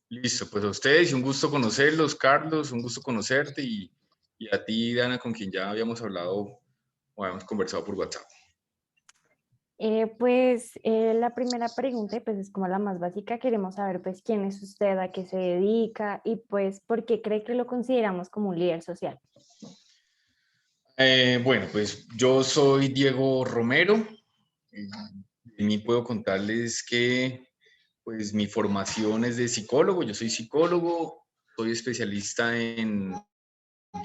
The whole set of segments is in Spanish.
Listo, pues a ustedes y un gusto conocerlos, Carlos, un gusto conocerte y a ti, Dana, con quien ya habíamos hablado o habíamos conversado por WhatsApp. La primera pregunta, y pues es como la más básica, queremos saber pues quién es usted, a qué se dedica y pues por qué cree que lo consideramos como un líder social. Bueno, pues yo soy Diego Romero. De mí puedo contarles que pues mi formación es de psicólogo, yo soy psicólogo, soy especialista en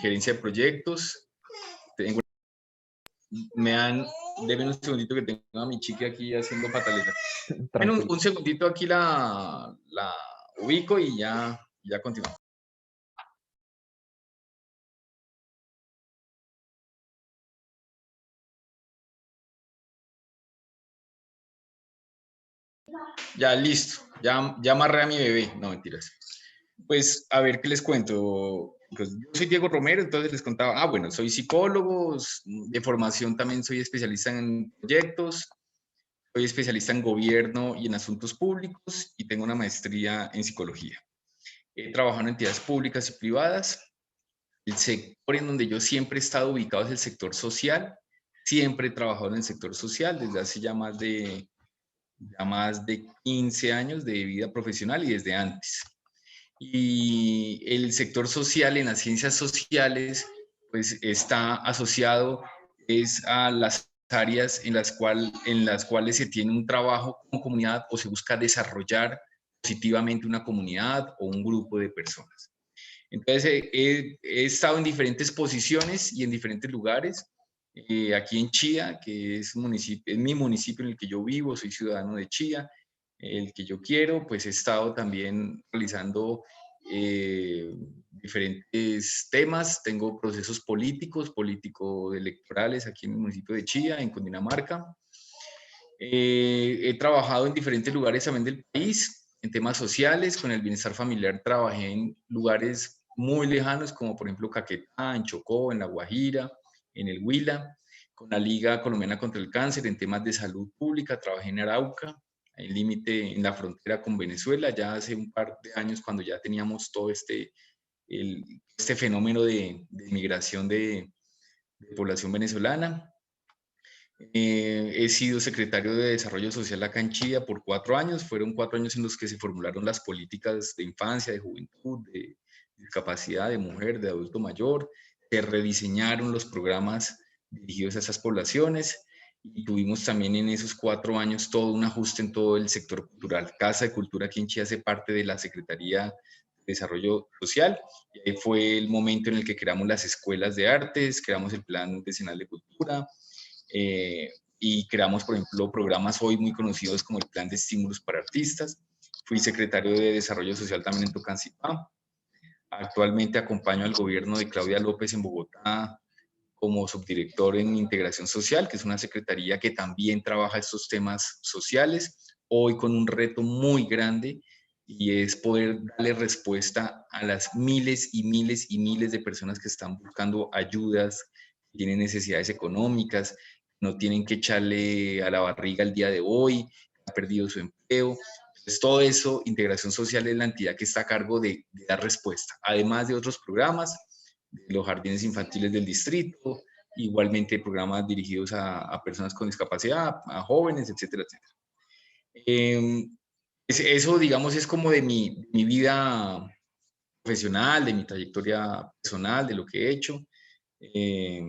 gerencia de proyectos. Tengo, me han, Deme un segundito que tengo a mi chica aquí haciendo pataleta. Bueno, Tranquilo. un segundito aquí la ubico y ya continuamos. Ya listo, ya amarré a mi bebé. No, mentiras. Pues a ver qué les cuento. Pues, yo soy Diego Romero, entonces les contaba, bueno, soy psicólogo, de formación también soy especialista en proyectos, soy especialista en gobierno y en asuntos públicos y tengo una maestría en psicología. He trabajado en entidades públicas y privadas. El sector en donde yo siempre he estado ubicado es el sector social. Siempre he trabajado en el sector social desde hace ya más de 15 años de vida profesional y desde antes. Y el sector social en las ciencias sociales, pues está asociado es a las áreas en las cuales se tiene un trabajo con comunidad o se busca desarrollar positivamente una comunidad o un grupo de personas. Entonces, he estado en diferentes posiciones y en diferentes lugares. Aquí en Chía, que es mi municipio en el que yo vivo, soy ciudadano de Chía, el que yo quiero, pues he estado también realizando diferentes temas. Tengo procesos político-electorales aquí en el municipio de Chía, en Cundinamarca. He trabajado en diferentes lugares también del país, en temas sociales, con el bienestar familiar trabajé en lugares muy lejanos, como por ejemplo Caquetá, en Chocó, en La Guajira, en el Huila, con la Liga Colombiana contra el Cáncer, en temas de salud pública, trabajé en Arauca, en límite, en la frontera con Venezuela, ya hace un par de años cuando ya teníamos todo este fenómeno de migración de población venezolana. He sido secretario de Desarrollo Social acá en Chía por 4 años. Fueron 4 años en los que se formularon las políticas de infancia, de juventud, de discapacidad, de mujer, de adulto mayor. Se rediseñaron los programas dirigidos a esas poblaciones y tuvimos también en esos 4 años todo un ajuste en todo el sector cultural. Casa de Cultura aquí en Chía hace parte de la Secretaría de Desarrollo Social. Y ahí fue el momento en el que creamos las escuelas de artes, creamos el Plan Decenal de Cultura, eh, y creamos, por ejemplo, programas hoy muy conocidos como el Plan de Estímulos para Artistas. Fui secretario de Desarrollo Social también en Tocancipá. Actualmente acompaño al gobierno de Claudia López en Bogotá como subdirector en Integración Social, que es una secretaría que también trabaja estos temas sociales, hoy con un reto muy grande y es poder darle respuesta a las miles y miles y miles de personas que están buscando ayudas, que tienen necesidades económicas, no tienen que echarle a la barriga el día de hoy, han perdido su empleo. Entonces, todo eso, Integración Social es la entidad que está a cargo de dar respuesta, además de otros programas, de los jardines infantiles del distrito, igualmente programas dirigidos a personas con discapacidad, a jóvenes, etcétera, etcétera. Eh, Eso, digamos, es como de mi vida profesional, de mi trayectoria personal, de lo que he hecho. Eh,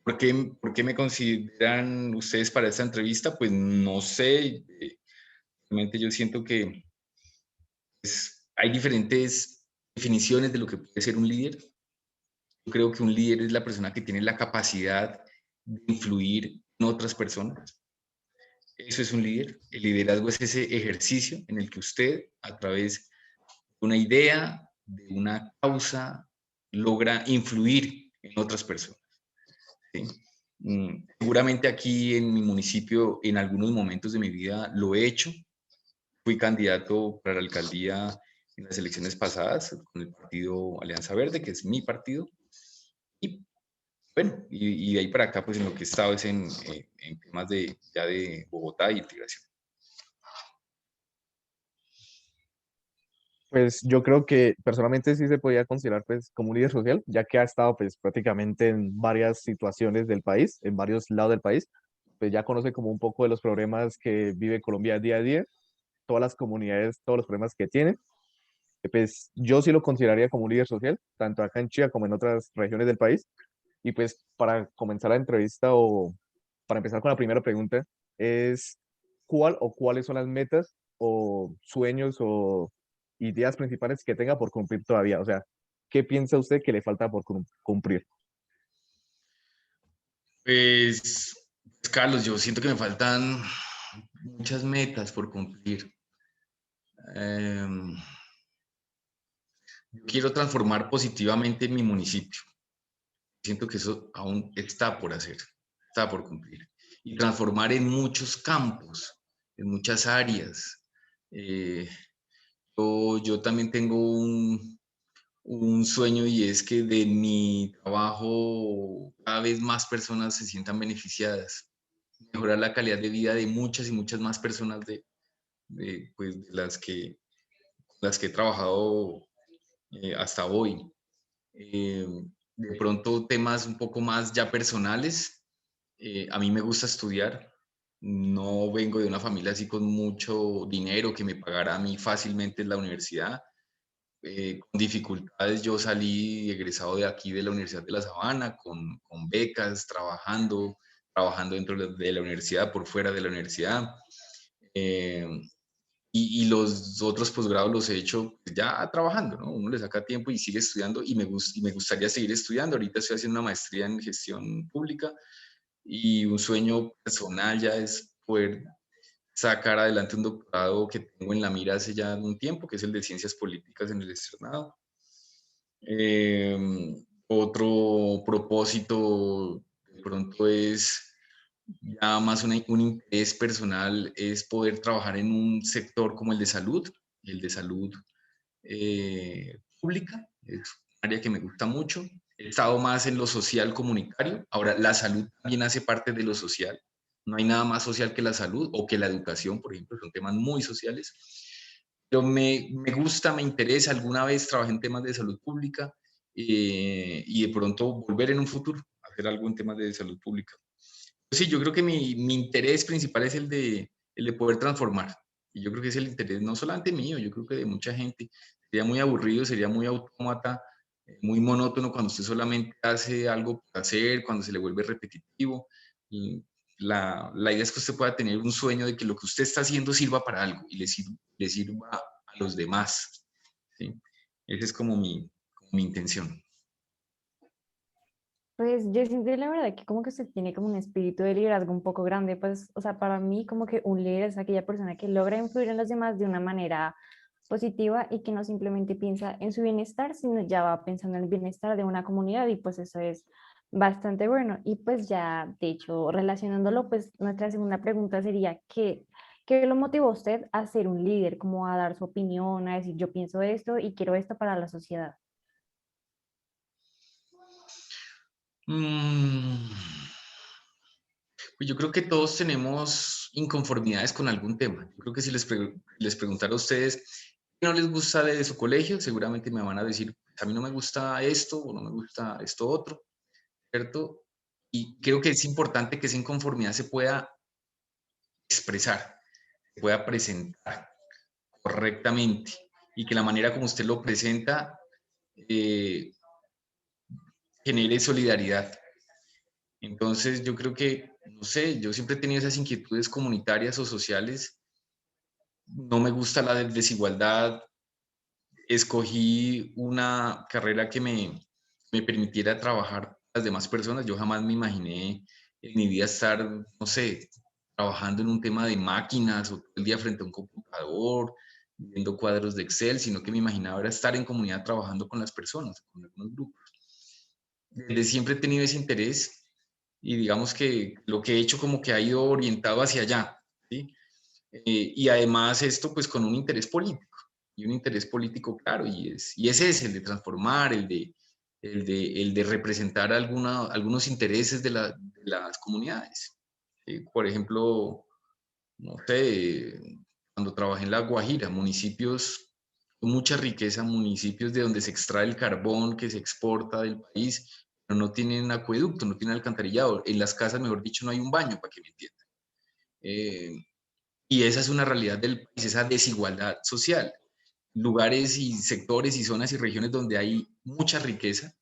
¿Por qué me consideran ustedes para esta entrevista? Pues no sé, realmente yo siento que hay diferentes definiciones de lo que puede ser un líder. Yo creo que un líder es la persona que tiene la capacidad de influir en otras personas. Eso es un líder. El liderazgo es ese ejercicio en el que usted, a través de una idea, de una causa, logra influir en otras personas. ¿Sí? Seguramente aquí en mi municipio, en algunos momentos de mi vida, lo he hecho. Fui candidato para la alcaldía en las elecciones pasadas con el partido Alianza Verde, que es mi partido. Y bueno, y de ahí para acá, pues en lo que he estado es en temas ya de Bogotá y integración. Pues yo creo que personalmente sí se podía considerar pues como un líder social, ya que ha estado pues prácticamente en varias situaciones del país, en varios lados del país, pues ya conoce como un poco de los problemas que vive Colombia día a día, todas las comunidades, todos los problemas que tiene. Pues yo sí lo consideraría como un líder social, tanto acá en Chile como en otras regiones del país. Y pues para comenzar la entrevista o para empezar con la primera pregunta, es ¿cuál o cuáles son las metas o sueños o ideas principales que tenga por cumplir todavía? O sea, ¿qué piensa usted que le falta por cumplir? Pues, Carlos, yo siento que me faltan muchas metas por cumplir. Em, yo quiero transformar positivamente mi municipio. Siento que eso aún está por hacer, está por cumplir. Y transformar en muchos campos, en muchas áreas. Eh, yo también tengo un sueño y es que de mi trabajo cada vez más personas se sientan beneficiadas. Mejorar la calidad de vida de muchas y muchas más personas pues, de las que he trabajado hasta hoy. Eh, de pronto temas un poco más ya personales. A mí me gusta estudiar. No vengo de una familia así con mucho dinero que me pagara a mí fácilmente en la universidad. Con dificultades yo salí egresado de aquí de la Universidad de La Sabana, con becas, trabajando dentro de la universidad, por fuera de la universidad. Eh, y los otros posgrados los he hecho ya trabajando, ¿no? Uno le saca tiempo y sigue estudiando y me gustaría seguir estudiando. Ahorita estoy haciendo una maestría en gestión pública y un sueño personal ya es poder sacar adelante un doctorado que tengo en la mira hace ya un tiempo, que es el de ciencias políticas en el externado. Eh, Otro propósito de pronto es ya más un interés personal, es poder trabajar en un sector como el de salud pública, es un área que me gusta mucho. He estado más en lo social comunitario. Ahora, la salud también hace parte de lo social. No hay nada más social que la salud o que la educación, por ejemplo, son temas muy sociales. Pero me gusta, me interesa. Alguna vez trabajé en temas de salud pública y de pronto volver en un futuro a hacer algo en temas de salud pública. Sí, yo creo que mi interés principal es el de poder transformar. Y yo creo que es el interés no solamente mío, yo creo que de mucha gente. Sería muy aburrido, sería muy autómata, muy monótono cuando usted solamente hace algo por hacer, cuando se le vuelve repetitivo. Y la idea es que usted pueda tener un sueño de que lo que usted está haciendo sirva para algo y le sirva a los demás. ¿Sí? Esa es como mi intención. Pues yo siento la verdad que como que usted tiene como un espíritu de liderazgo un poco grande, pues, o sea, para mí como que un líder es aquella persona que logra influir en los demás de una manera positiva y que no simplemente piensa en su bienestar, sino ya va pensando en el bienestar de una comunidad y pues eso es bastante bueno. Y pues ya, de hecho, relacionándolo, pues nuestra segunda pregunta sería, ¿qué lo motivó a usted a ser un líder, como a dar su opinión, a decir yo pienso esto y quiero esto para la sociedad? Mm. Pues yo creo que todos tenemos inconformidades con algún tema. Yo creo que si les preguntara a ustedes qué no les gusta de su colegio, seguramente me van a decir, a mí no me gusta esto o no me gusta esto otro, ¿cierto? Y creo que es importante que esa inconformidad se pueda expresar, se pueda presentar correctamente y que la manera como usted lo presenta eh, genere solidaridad. Entonces yo creo que, no sé, yo siempre he tenido esas inquietudes comunitarias o sociales. No me gusta la desigualdad. Escogí una carrera que me permitiera trabajar con las demás personas. Yo jamás me imaginé en mi vida estar, no sé, trabajando en un tema de máquinas o todo el día frente a un computador, viendo cuadros de Excel, sino que me imaginaba era estar en comunidad trabajando con las personas, con algunos grupos. Desde siempre he tenido ese interés y digamos que lo que he hecho como que ha ido orientado hacia allá, ¿sí? Y además esto pues con un interés político, y un interés político claro, y ese es el de transformar, el de representar algunos intereses de las comunidades. Por ejemplo, no sé, cuando trabajé en La Guajira, municipios mucha riqueza, municipios de donde se extrae el carbón que se exporta del país, pero no tienen acueducto, no tienen alcantarillado. En las casas, mejor dicho, no hay un baño, para que me entiendan. Y esa es una realidad del país, esa desigualdad social. Lugares y sectores y zonas y regiones donde hay mucha riqueza,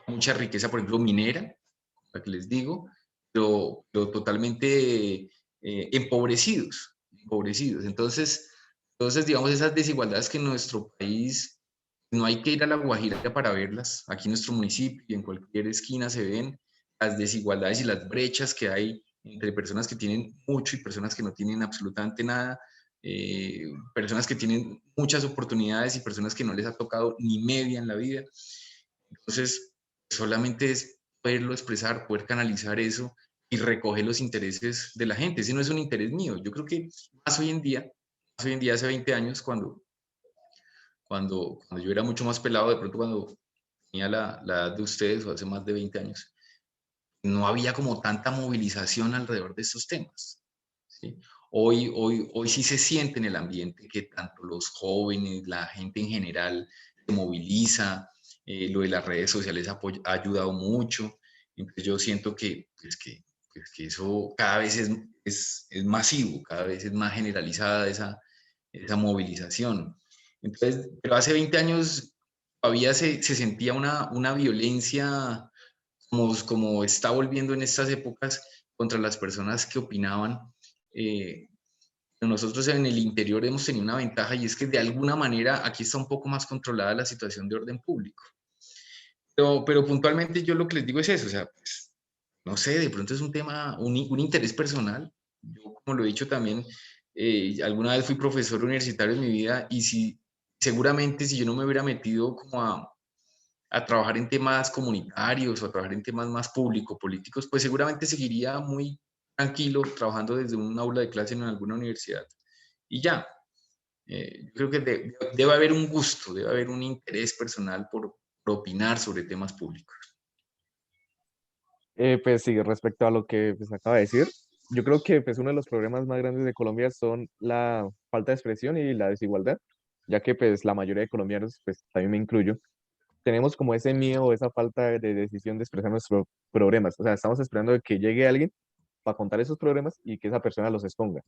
por ejemplo, minera, la que les digo, pero totalmente empobrecidos, empobrecidos. Entonces, digamos, esas desigualdades que en nuestro país no hay que ir a La Guajira para verlas. Aquí en nuestro municipio y en cualquier esquina se ven las desigualdades y las brechas que hay entre personas que tienen mucho y personas que no tienen absolutamente nada, personas que tienen muchas oportunidades y personas que no les ha tocado ni media en la vida. Entonces, solamente es poderlo expresar, poder canalizar eso y recoger los intereses de la gente. Ese no es un interés mío. Yo creo que más hoy en día hace 20 años, cuando yo era mucho más pelado, de pronto cuando tenía la edad de ustedes, o hace más de 20 años, no había como tanta movilización alrededor de estos temas. ¿Sí? Hoy sí se siente en el ambiente que tanto los jóvenes, la gente en general, se moviliza, lo de las redes sociales ha ayudado mucho. Entonces yo siento que eso cada vez es masivo, cada vez es más generalizada esa movilización. Entonces, pero hace 20 años todavía se sentía una violencia como está volviendo en estas épocas contra las personas que opinaban. Eh, Nosotros en el interior hemos tenido una ventaja y es que de alguna manera aquí está un poco más controlada la situación de orden público. Pero puntualmente yo lo que les digo es eso, o sea, pues, no sé, de pronto es un tema, un interés personal. Yo, como lo he dicho también, alguna vez fui profesor universitario en mi vida y si, seguramente si yo no me hubiera metido como a trabajar en temas comunitarios o a trabajar en temas más políticos, pues seguramente seguiría muy tranquilo trabajando desde un aula de clase en alguna universidad. Y ya, yo creo que debe haber un gusto, debe haber un interés personal por opinar sobre temas públicos. Pues sí, respecto a lo que pues, acaba de decir, yo creo que pues, uno de los problemas más grandes de Colombia son la falta de expresión y la desigualdad, ya que pues la mayoría de colombianos, pues también me incluyo, tenemos como ese miedo o esa falta de decisión de expresar nuestros problemas. O sea, estamos esperando de que llegue alguien para contar esos problemas y que esa persona los exponga.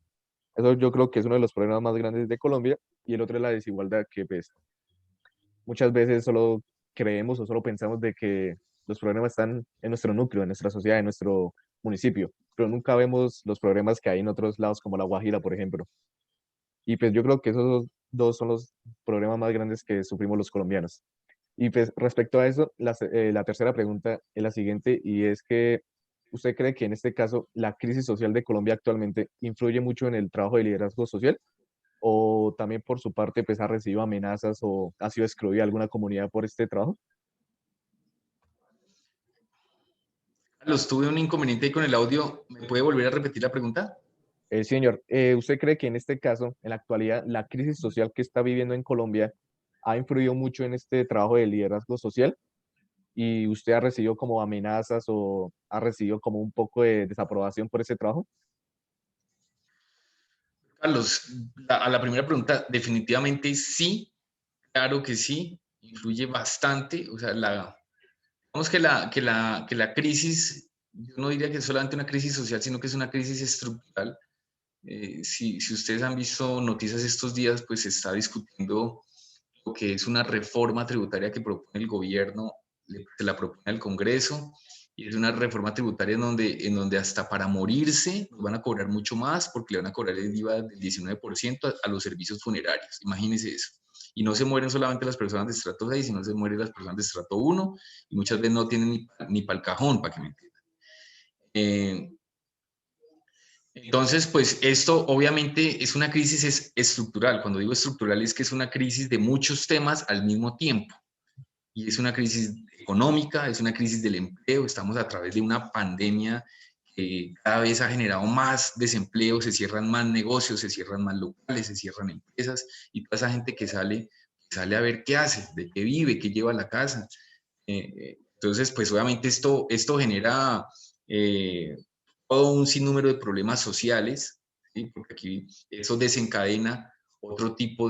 Eso yo creo que es uno de los problemas más grandes de Colombia y el otro es la desigualdad, que pues muchas veces solo creemos o solo pensamos de que los problemas están en nuestro núcleo, en nuestra sociedad, en nuestro municipio, pero nunca vemos los problemas que hay en otros lados, como La Guajira, por ejemplo. Y pues yo creo que esos dos son los problemas más grandes que sufrimos los colombianos. Y pues respecto a eso, la tercera pregunta es la siguiente, y es que ¿usted cree que en este caso la crisis social de Colombia actualmente influye mucho en el trabajo de liderazgo social? ¿O también por su parte pues ha recibido amenazas o ha sido excluida alguna comunidad por este trabajo? Carlos, tuve un inconveniente ahí con el audio. ¿Me puede volver a repetir la pregunta? Señor, ¿usted cree que en este caso, en la actualidad, la crisis social que está viviendo en Colombia ha influido mucho en este trabajo de liderazgo social? ¿Y usted ha recibido como amenazas o ha recibido como un poco de desaprobación por ese trabajo? Carlos, a la primera pregunta, definitivamente sí, claro que sí, influye bastante. O sea, digamos que la crisis, yo no diría que es solamente una crisis social, sino que es una crisis estructural. Si ustedes han visto noticias estos días, pues se está discutiendo lo que es una reforma tributaria que propone el gobierno, se la propone al Congreso, y es una reforma tributaria en donde hasta para morirse nos van a cobrar mucho más porque le van a cobrar el IVA del 19% a los servicios funerarios. Imagínense eso. Y no se mueren solamente las personas de estrato 6, sino se mueren las personas de estrato 1 y muchas veces no tienen ni para el cajón, para que me entiendan. Entonces, pues esto obviamente es una crisis estructural. Cuando digo estructural es que es una crisis de muchos temas al mismo tiempo. Y es una crisis económica, es una crisis del empleo. Estamos a través de una pandemia que cada vez ha generado más desempleo, se cierran más negocios, se cierran más locales, se cierran empresas y toda esa gente que sale a ver qué hace, de qué vive, qué lleva a la casa. Entonces, pues obviamente esto genera todo un sinnúmero de problemas sociales, ¿sí? Porque aquí eso desencadena otro tipo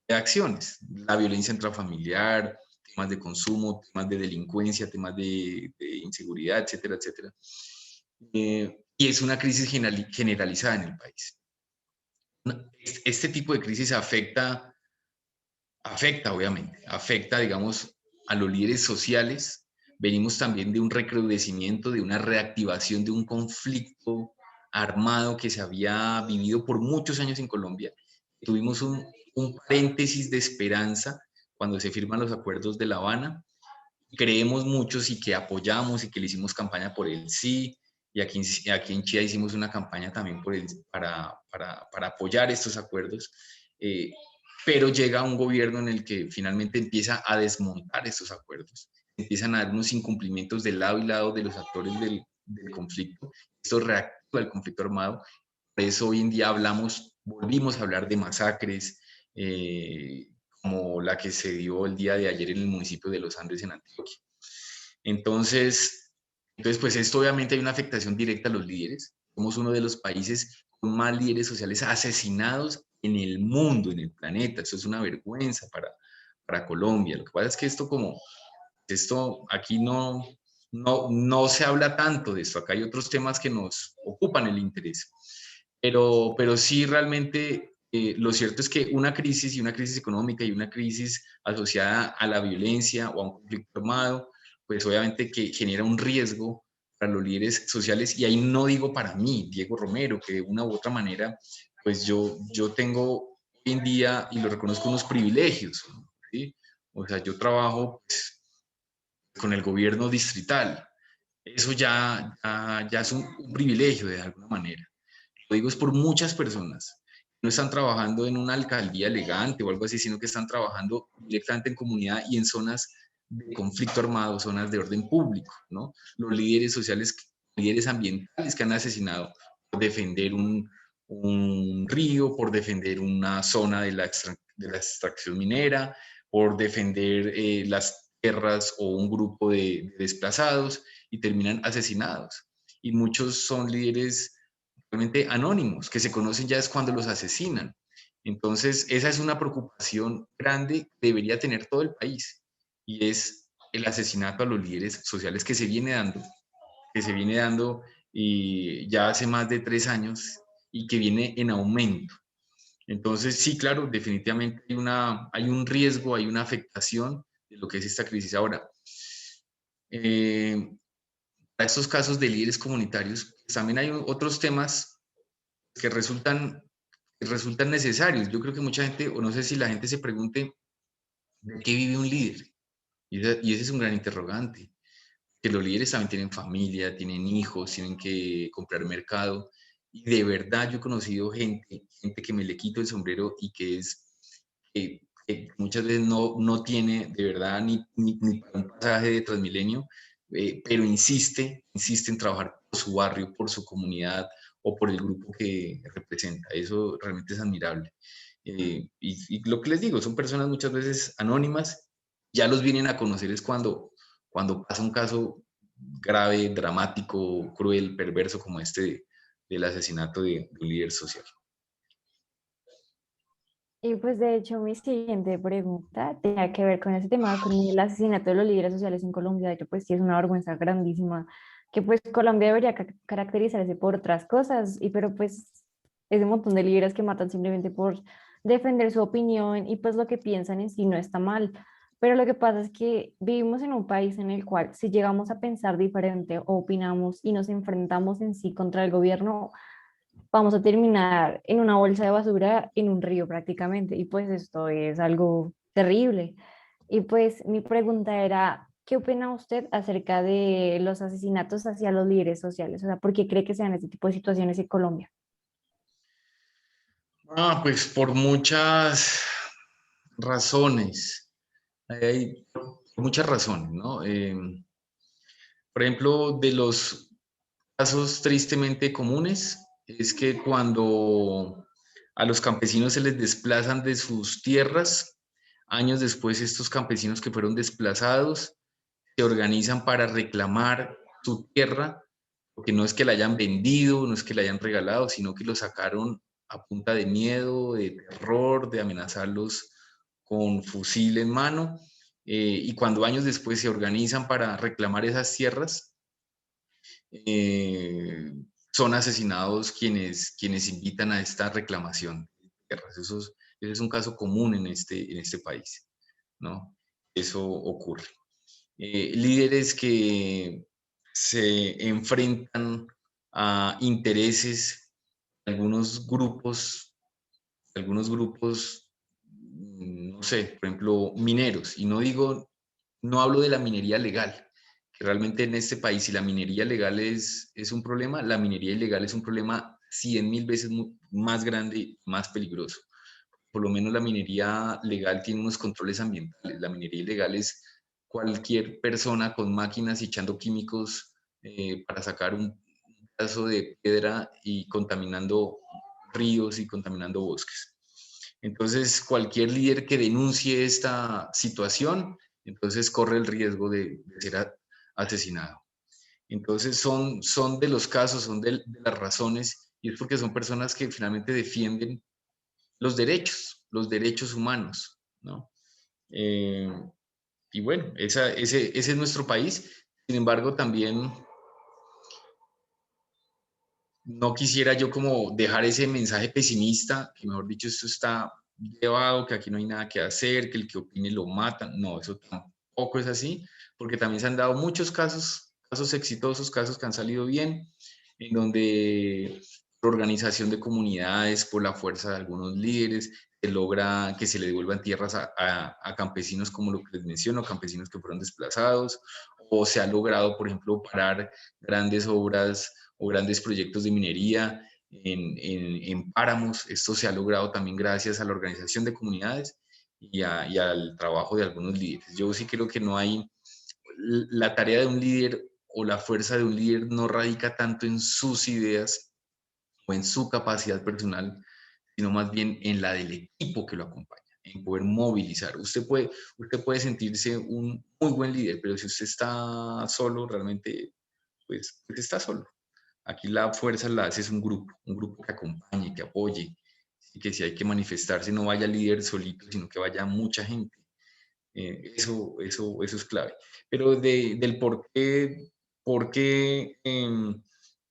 de acciones, la violencia intrafamiliar, temas de consumo, temas de delincuencia, temas de inseguridad, etcétera, etcétera. Y es una crisis generalizada en el país. Este tipo de crisis afecta, obviamente, afecta, digamos, a los líderes sociales. Venimos también de un recrudecimiento, de una reactivación de un conflicto armado que se había vivido por muchos años en Colombia. Tuvimos un paréntesis de esperanza cuando se firman los acuerdos de La Habana. Creemos muchos y que apoyamos y que le hicimos campaña por el sí, y aquí en Chía hicimos una campaña también para apoyar estos acuerdos, pero llega un gobierno en el que finalmente empieza a desmontar estos acuerdos, empiezan a haber unos incumplimientos de lado y lado de los actores del conflicto, esto reactiva el conflicto armado, por eso hoy en día volvimos a hablar de masacres, como la que se dio el día de ayer en el municipio de Los Andes, en Antioquia. Entonces, pues esto obviamente hay una afectación directa a los líderes. Somos uno de los países con más líderes sociales asesinados en el mundo, en el planeta. Eso es una vergüenza para Colombia. Lo que pasa es que esto aquí no se habla tanto de esto. Acá hay otros temas que nos ocupan el interés. Pero sí realmente lo cierto es que una crisis, y una crisis económica, y una crisis asociada a la violencia o a un conflicto armado, pues obviamente que genera un riesgo para los líderes sociales, y ahí no digo para mí, Diego Romero, que de una u otra manera, pues yo tengo hoy en día, y lo reconozco, unos privilegios, ¿sí? O sea, yo trabajo pues, con el gobierno distrital, eso ya es un privilegio de alguna manera. Lo digo es por muchas personas. No están trabajando en una alcaldía elegante o algo así, sino que están trabajando directamente en comunidad y en zonas de conflicto armado, zonas de orden público, ¿no? Los líderes sociales, líderes ambientales que han asesinado por defender un río, por defender una zona de la extracción minera, por defender las tierras o un grupo de desplazados, y terminan asesinados. Y muchos son líderes realmente anónimos, que se conocen ya es cuando los asesinan. Entonces, esa es una preocupación grande que debería tener todo el país, y es el asesinato a los líderes sociales que se viene dando y ya hace más de 3 años, y que viene en aumento. Entonces, sí, claro, definitivamente hay un riesgo, hay una afectación de lo que es esta crisis. Ahora, para estos casos de líderes comunitarios, pues también hay otros temas que resultan necesarios. Yo creo que mucha gente, o no sé si la gente se pregunte, ¿de qué vive un líder? Y ese es un gran interrogante. Que los líderes también tienen familia, tienen hijos, tienen que comprar mercado. Y de verdad yo he conocido gente que me le quito el sombrero y que muchas veces no tiene de verdad ni para un pasaje de Transmilenio, pero insiste en trabajar por su barrio, por su comunidad o por el grupo que representa. Eso realmente es admirable. Y lo que les digo, son personas muchas veces anónimas, ya los vienen a conocer es cuando pasa un caso grave, dramático, cruel, perverso como del asesinato de un líder social. Y pues de hecho mi siguiente pregunta tenía que ver con ese tema, con el asesinato de los líderes sociales en Colombia, que pues sí es una vergüenza grandísima, que pues Colombia debería caracterizarse por otras cosas, pero pues es un montón de líderes que matan simplemente por defender su opinión y pues lo que piensan en sí no está mal. Pero lo que pasa es que vivimos en un país en el cual si llegamos a pensar diferente o opinamos y nos enfrentamos en sí contra el gobierno, vamos a terminar en una bolsa de basura en un río prácticamente. Y pues esto es algo terrible. Y pues mi pregunta era, ¿qué opina usted acerca de los asesinatos hacia los líderes sociales? O sea, ¿por qué cree que sean este tipo de situaciones en Colombia? Pues por muchas razones. Hay muchas razones, ¿no? Por ejemplo, de los casos tristemente comunes es que cuando a los campesinos se les desplazan de sus tierras, años después estos campesinos que fueron desplazados se organizan para reclamar su tierra, porque no es que la hayan vendido, no es que la hayan regalado, sino que lo sacaron a punta de miedo, de terror, de amenazarlos con fusil en mano, y cuando años después se organizan para reclamar esas tierras, son asesinados quienes invitan a esta reclamación de tierras. Ese es un caso común en este país, ¿no? Eso ocurre. Líderes que se enfrentan a intereses de algunos grupos, no sé, por ejemplo, mineros, y no hablo de la minería legal, que realmente en este país, si la minería legal es un problema, la minería ilegal es un problema 100.000 veces más grande y más peligroso. Por lo menos la minería legal tiene unos controles ambientales. La minería ilegal es cualquier persona con máquinas y echando químicos para sacar un pedazo de piedra y contaminando ríos y contaminando bosques. Entonces, cualquier líder que denuncie esta situación, entonces corre el riesgo de ser asesinado. Entonces, son de los casos, son de las razones, y es porque son personas que finalmente defienden los derechos humanos, ¿no? Y bueno, ese es nuestro país. Sin embargo, también no quisiera yo como dejar ese mensaje pesimista, que mejor dicho, esto está llevado, que aquí no hay nada que hacer, que el que opine lo matan. No, eso tampoco es así, porque también se han dado muchos casos exitosos, casos que han salido bien, en donde por organización de comunidades, por la fuerza de algunos líderes, se logra que se le devuelvan tierras a campesinos como lo que les menciono, campesinos que fueron desplazados, o se ha logrado, por ejemplo, parar grandes obras o grandes proyectos de minería en páramos. Esto se ha logrado también gracias a la organización de comunidades y al trabajo de algunos líderes. Yo sí creo que no hay, la tarea de un líder o la fuerza de un líder no radica tanto en sus ideas o en su capacidad personal, sino más bien en la del equipo que lo acompaña, en poder movilizar. Usted puede sentirse un muy buen líder, pero si usted está solo, realmente, pues está solo. Aquí la fuerza la hace es un grupo que acompañe, que apoye, y que si hay que manifestarse no vaya el líder solito, sino que vaya mucha gente. Eso es clave. Pero del por qué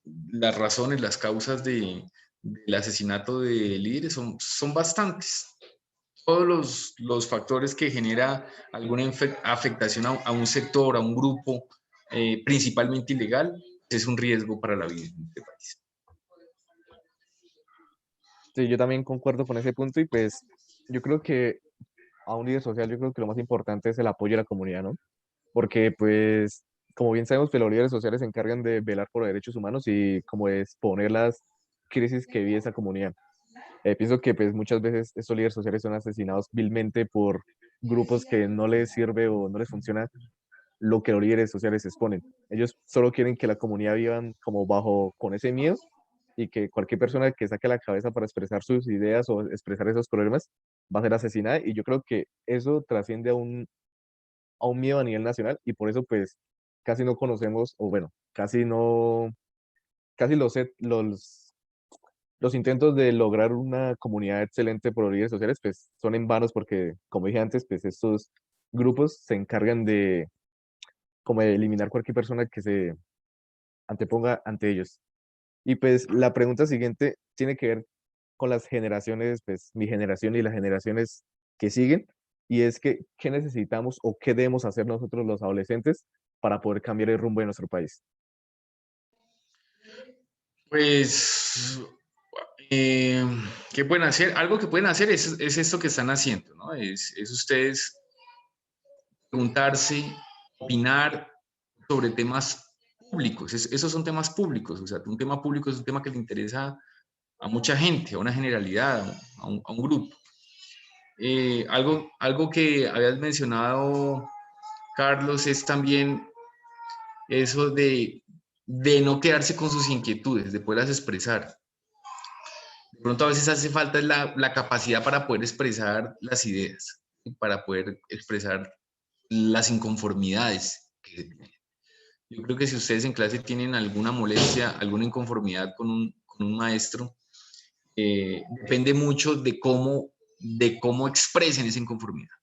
las razones, las causas del asesinato de líderes son bastantes. Todos los factores que genera alguna afectación a un sector, a un grupo, principalmente ilegal, es un riesgo para la vida en este país. Sí, yo también concuerdo con ese punto y pues yo creo que a un líder social yo creo que lo más importante es el apoyo a la comunidad, ¿no? Porque pues como bien sabemos que los líderes sociales se encargan de velar por los derechos humanos y como de exponer las crisis que vive esa comunidad. Pienso que pues muchas veces estos líderes sociales son asesinados vilmente por grupos que no les sirve o no les funciona lo que los líderes sociales exponen. Ellos solo quieren que la comunidad vivan como bajo con ese miedo y que cualquier persona que saque la cabeza para expresar sus ideas o expresar esos problemas va a ser asesinada y yo creo que eso trasciende a un miedo a nivel nacional y por eso pues casi no conocemos o bueno, casi no, casi los intentos de lograr una comunidad excelente por los líderes sociales pues son en vanos porque como dije antes pues estos grupos se encargan de como de eliminar cualquier persona que se anteponga ante ellos. Y pues la pregunta siguiente tiene que ver con las generaciones, pues mi generación y las generaciones que siguen, y es que, ¿qué necesitamos o qué debemos hacer nosotros los adolescentes para poder cambiar el rumbo de nuestro país? Pues, eh, ¿qué pueden hacer? Algo que pueden hacer es esto que están haciendo, ¿no? Es ustedes preguntarse, opinar sobre temas públicos. Esos son temas públicos, o sea, un tema público es un tema que le interesa a mucha gente, a una generalidad, a un grupo. Algo que habías mencionado, Carlos, es también eso de no quedarse con sus inquietudes, de poderlas expresar. De pronto a veces hace falta la capacidad para poder expresar las ideas, para poder expresar las inconformidades que se tienen. Yo creo que si ustedes en clase tienen alguna molestia, alguna inconformidad con un maestro, depende mucho de cómo de cómo expresen esa inconformidad.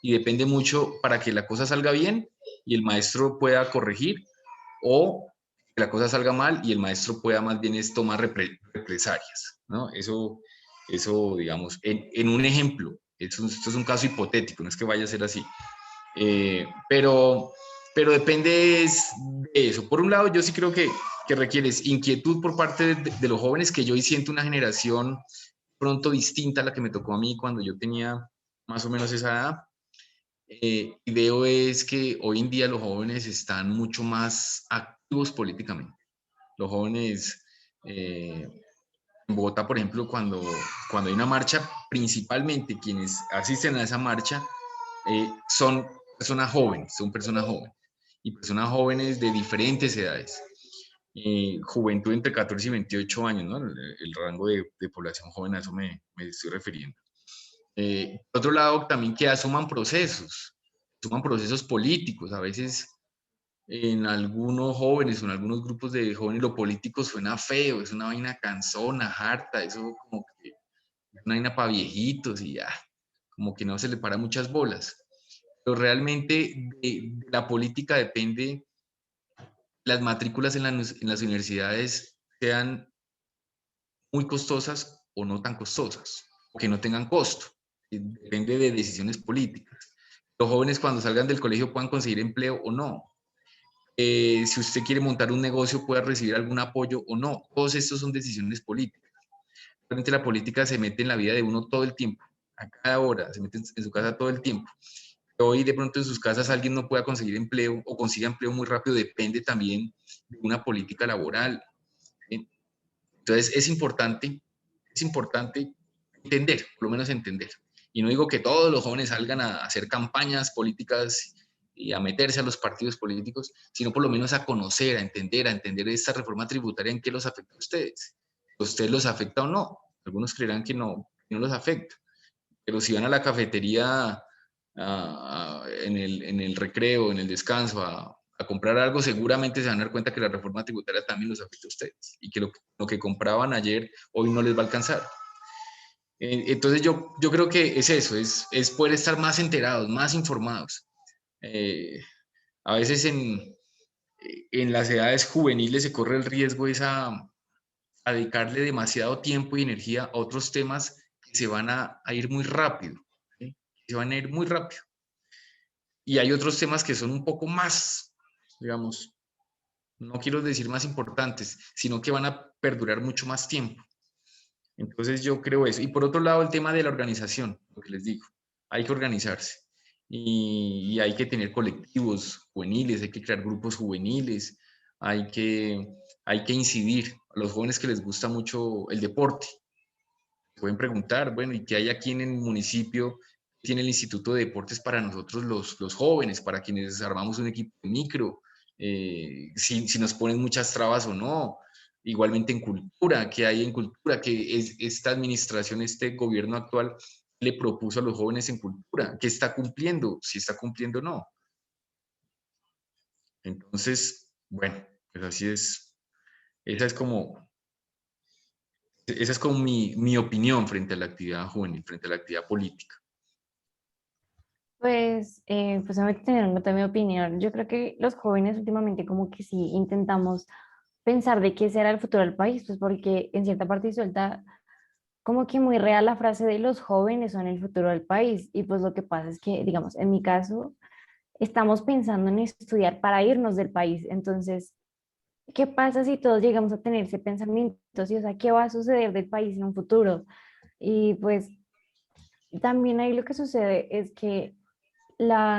Y depende mucho para que la cosa salga bien y el maestro pueda corregir, o que la cosa salga mal y el maestro pueda más bien tomar represalias, ¿no? Eso digamos, en un ejemplo, esto es un caso hipotético, no es que vaya a ser así. Pero depende de eso. Por un lado, yo sí creo que requieres inquietud por parte de los jóvenes, que yo hoy siento una generación pronto distinta a la que me tocó a mí cuando yo tenía más o menos esa edad. Y veo es que hoy en día los jóvenes están mucho más activos políticamente. Los jóvenes en Bogotá, por ejemplo, cuando hay una marcha, principalmente quienes asisten a esa marcha son personas jóvenes, y personas jóvenes de diferentes edades. Juventud entre 14 y 28 años, ¿no? El rango de población joven, a eso me estoy refiriendo. Por otro lado, también que asuman procesos políticos. A veces en algunos jóvenes o en algunos grupos de jóvenes lo político suena feo, es una vaina cansona, harta, eso como que es una vaina para viejitos y ya, como que no se le para muchas bolas. Pero realmente de la política depende las matrículas en las universidades sean muy costosas o no tan costosas, o que no tengan costo. Depende de decisiones políticas. Los jóvenes cuando salgan del colegio puedan conseguir empleo o no. Si usted quiere montar un negocio pueda recibir algún apoyo o no. Todos estos son decisiones políticas. Realmente la política se mete en la vida de uno todo el tiempo, a cada hora, se mete en su casa todo el tiempo. Hoy de pronto en sus casas alguien no pueda conseguir empleo o consiga empleo muy rápido, depende también de una política laboral. Entonces es importante entender, por lo menos entender. Y no digo que todos los jóvenes salgan a hacer campañas políticas y a meterse a los partidos políticos, sino por lo menos a conocer, a entender esta reforma tributaria en qué los afecta a ustedes. ¿A ustedes los afecta o no? Algunos creerán que no los afecta. Pero si van a la cafetería en el recreo, en el descanso, a comprar algo, seguramente se van a dar cuenta que la reforma tributaria también los afecta a ustedes y que lo que compraban ayer hoy no les va a alcanzar. Entonces yo creo que es eso, es poder estar más enterados, más informados. A veces en las edades juveniles se corre el riesgo a dedicarle demasiado tiempo y energía a otros temas que se van a ir muy rápido, ¿sí? Se van a ir muy rápido. Y hay otros temas que son un poco más, digamos, no quiero decir más importantes, sino que van a perdurar mucho más tiempo. Entonces yo creo eso. Y por otro lado, el tema de la organización, lo que les digo, hay que organizarse y hay que tener colectivos juveniles, hay que crear grupos juveniles, hay que incidir a los jóvenes que les gusta mucho el deporte. Pueden preguntar, bueno, ¿y qué hay aquí en el municipio? Tiene el Instituto de Deportes para nosotros los jóvenes, para quienes armamos un equipo de micro, si nos ponen muchas trabas o no. Igualmente en cultura, ¿qué hay en cultura? Que esta administración, este gobierno actual le propuso a los jóvenes en cultura, ¿qué está cumpliendo? Si está cumpliendo o no. Entonces, bueno, pues así es. Esa es como mi opinión frente a la actividad juvenil, frente a la actividad política. Pues a tener en cuenta mi opinión. Yo creo que los jóvenes últimamente como que sí intentamos pensar de qué será el futuro del país, pues porque en cierta parte suelta como que muy real la frase de los jóvenes son el futuro del país. Y pues lo que pasa es que, digamos, en mi caso, estamos pensando en estudiar para irnos del país. Entonces, ¿qué pasa si todos llegamos a tener ese pensamiento? ¿Sí? O sea, ¿qué va a suceder del país en un futuro? Y pues también ahí lo que sucede es que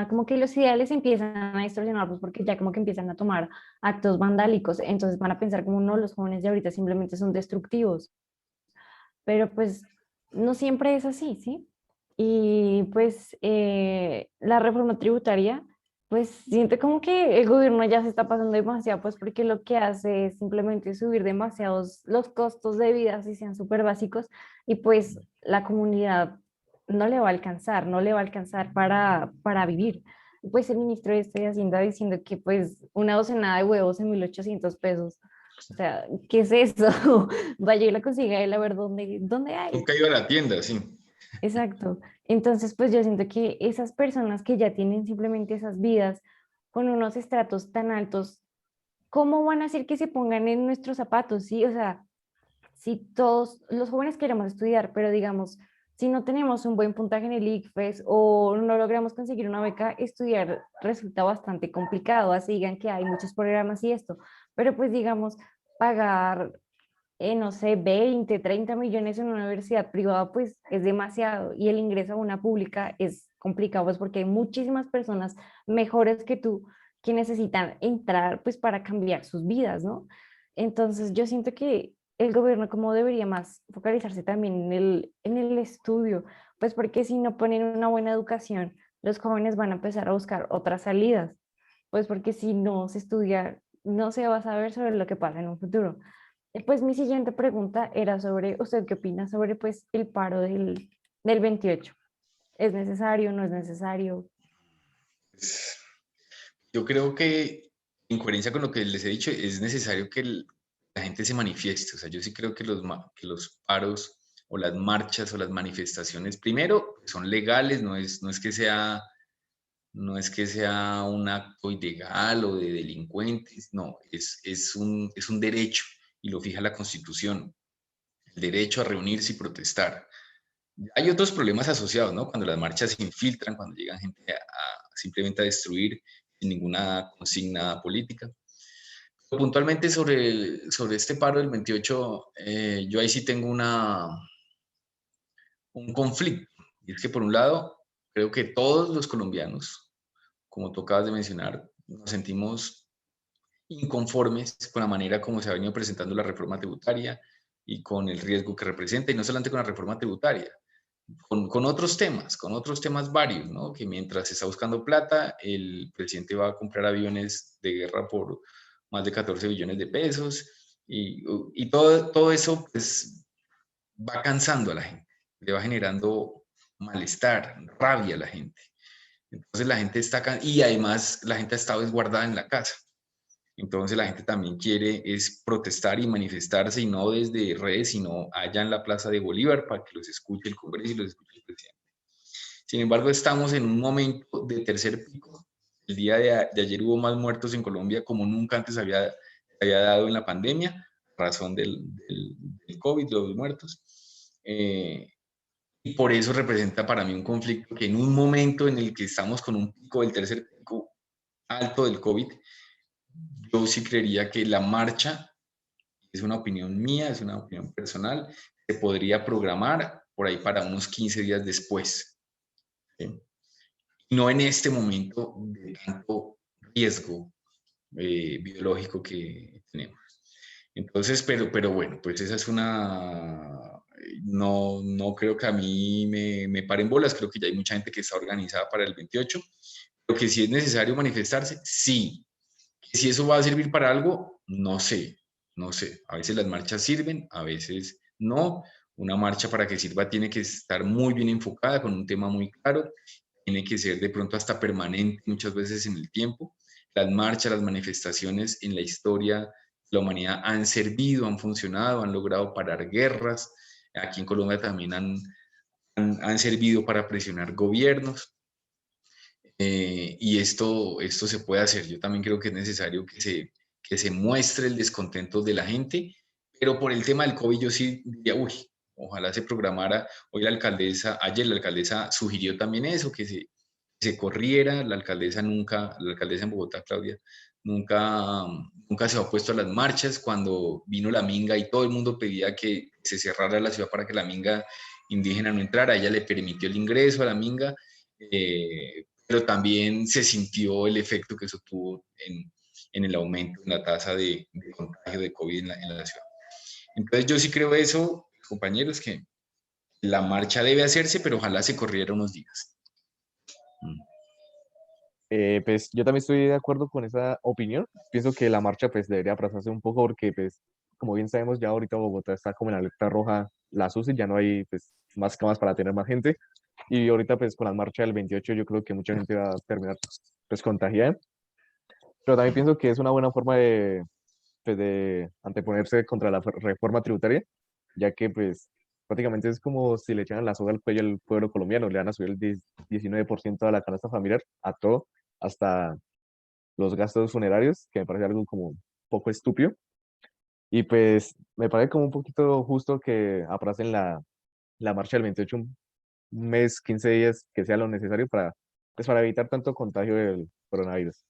como que los ideales empiezan a distorsionarlos porque ya como que empiezan a tomar actos vandálicos, entonces van a pensar como no, los jóvenes de ahorita simplemente son destructivos, pero pues no siempre es así, ¿sí? Y pues la reforma tributaria, pues siento como que el gobierno ya se está pasando demasiado, pues porque lo que hace es simplemente subir demasiados los costos de vida, así sean súper básicos, y pues la comunidad no le va a alcanzar, no le va a alcanzar para vivir. Pues el ministro de Hacienda diciendo que pues una docena de huevos en 1.800 pesos. O sea, ¿qué es eso? Vaya y la consiga él a ver dónde hay. Nunca iba a la tienda, sí. Exacto. Entonces, pues yo siento que esas personas que ya tienen simplemente esas vidas con unos estratos tan altos, ¿cómo van a hacer que se pongan en nuestros zapatos? Sí, o sea, si todos los jóvenes queremos estudiar, pero digamos, si no tenemos un buen puntaje en el ICFES o no logramos conseguir una beca, estudiar resulta bastante complicado. Así digan que hay muchos programas y esto, pero pues digamos, pagar, no sé, 20 30 millones en una universidad privada, pues es demasiado. Y el ingreso a una pública es complicado, pues porque hay muchísimas personas mejores que tú que necesitan entrar, pues para cambiar sus vidas, ¿no? Entonces yo siento que el gobierno como debería más focalizarse también en el estudio, pues porque si no ponen una buena educación, los jóvenes van a empezar a buscar otras salidas, pues porque si no se estudia, no se va a saber sobre lo que pasa en un futuro. Pues mi siguiente pregunta era sobre, ¿usted qué opina sobre pues el paro del 28? ¿Es necesario, no es necesario? Pues, yo creo que, en coherencia con lo que les he dicho, es necesario que la gente se manifieste. O sea, yo sí creo que que los paros o las marchas o las manifestaciones, primero, son legales, no es que sea un acto ilegal o de delincuentes, no, es un derecho y lo fija la Constitución, el derecho a reunirse y protestar. Hay otros problemas asociados, ¿no? Cuando las marchas se infiltran, cuando llegan gente simplemente a destruir sin ninguna consigna política. Puntualmente sobre este paro del 28, yo ahí sí tengo un conflicto. Y es que por un lado, creo que todos los colombianos, como tú acabas de mencionar, nos sentimos inconformes con la manera como se ha venido presentando la reforma tributaria y con el riesgo que representa, y no solamente con la reforma tributaria, con otros temas varios, ¿no? Que mientras se está buscando plata, el presidente va a comprar aviones de guerra por más de 14 billones de pesos y todo eso pues va cansando a la gente, le va generando malestar, rabia a la gente. Entonces la gente y además la gente ha estado desguardada en la casa. Entonces la gente también quiere es protestar y manifestarse y no desde redes, sino allá en la Plaza de Bolívar para que los escuche el Congreso y los escuche el presidente. Sin embargo, estamos en un momento de tercer pico. El día de ayer hubo más muertos en Colombia como nunca antes había dado en la pandemia, razón del COVID, los muertos. Y por eso representa para mí un conflicto que en un momento en el que estamos con un pico del tercer pico alto del COVID, yo sí creería que la marcha, es una opinión mía, es una opinión personal, se podría programar por ahí para unos 15 días después. ¿Sí? No en este momento de tanto riesgo biológico que tenemos. Entonces, pero bueno, pues esa es no creo que a mí me paren bolas, creo que ya hay mucha gente que está organizada para el 28, pero que si es necesario manifestarse, sí. Que si eso va a servir para algo, no sé. A veces las marchas sirven, a veces no. Una marcha para que sirva tiene que estar muy bien enfocada, con un tema muy claro, tiene que ser de pronto hasta permanente muchas veces en el tiempo. Las marchas, las manifestaciones en la historia de la humanidad han servido, han funcionado, han logrado parar guerras. Aquí en Colombia también han servido para presionar gobiernos. Y esto se puede hacer. Yo también creo que es necesario que se muestre el descontento de la gente, pero por el tema del COVID yo sí diría, uy, ojalá se programara. Hoy ayer la alcaldesa sugirió también eso, que se corriera. La alcaldesa en Bogotá, Claudia, nunca se ha opuesto a las marchas. Cuando vino la minga y todo el mundo pedía que se cerrara la ciudad para que la minga indígena no entrara, ella le permitió el ingreso a la minga. Pero también se sintió el efecto que eso tuvo en el aumento en la tasa de contagio de COVID en la ciudad. Entonces yo sí creo eso, compañeros, que la marcha debe hacerse, pero ojalá se corriera unos días. Mm. Pues yo también estoy de acuerdo con esa opinión. Pienso que la marcha pues debería aplazarse un poco porque pues como bien sabemos ya ahorita Bogotá está como en la alerta roja, la SUSI, ya no hay pues más camas para tener más gente y ahorita pues con la marcha del 28 yo creo que mucha gente va a terminar pues contagiada, pero también pienso que es una buena forma de pues de anteponerse contra la reforma tributaria, ya que pues prácticamente es como si le echaran la soga al cuello al pueblo colombiano, le van a subir el 19% a la canasta familiar, a todo, hasta los gastos funerarios, que me parece algo como un poco estúpido. Y pues me parece como un poquito justo que aplacen la marcha del 28, un mes, 15 días, que sea lo necesario para, pues, para evitar tanto contagio del coronavirus.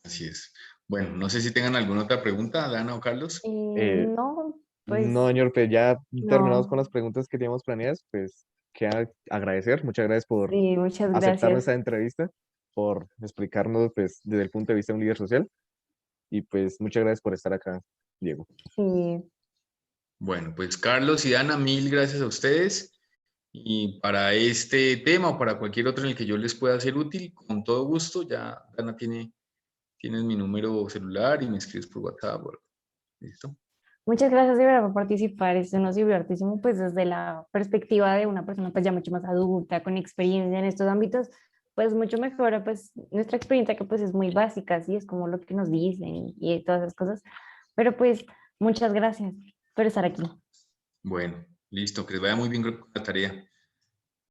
Así es. Bueno, no sé si tengan alguna otra pregunta, Dana o Carlos. Eh, No, no, pues señor, pues ya terminamos con no. las preguntas que teníamos planeadas, pues queda agradecer, muchas gracias por Sí, muchas aceptar gracias. esta entrevista, por explicarnos pues desde el punto de vista de un líder social y pues muchas gracias por estar acá, Diego. Sí, Bueno, pues Carlos y Dana, mil gracias a ustedes. Y para este tema o para cualquier otro en el que yo les pueda ser útil, con todo gusto, ya Dana tienes mi número celular y me escribes por WhatsApp. ¿Listo? muchas gracias de verdad por participar. Esto nos sirvió hartísimo, pues desde la perspectiva de una persona pues ya mucho más adulta, con experiencia en estos ámbitos, pues mucho mejor, pues nuestra experiencia que pues es muy básica, así es como lo que nos dicen y todas esas cosas. Pero pues muchas gracias por estar aquí. Bueno, listo, que les vaya muy bien con la tarea.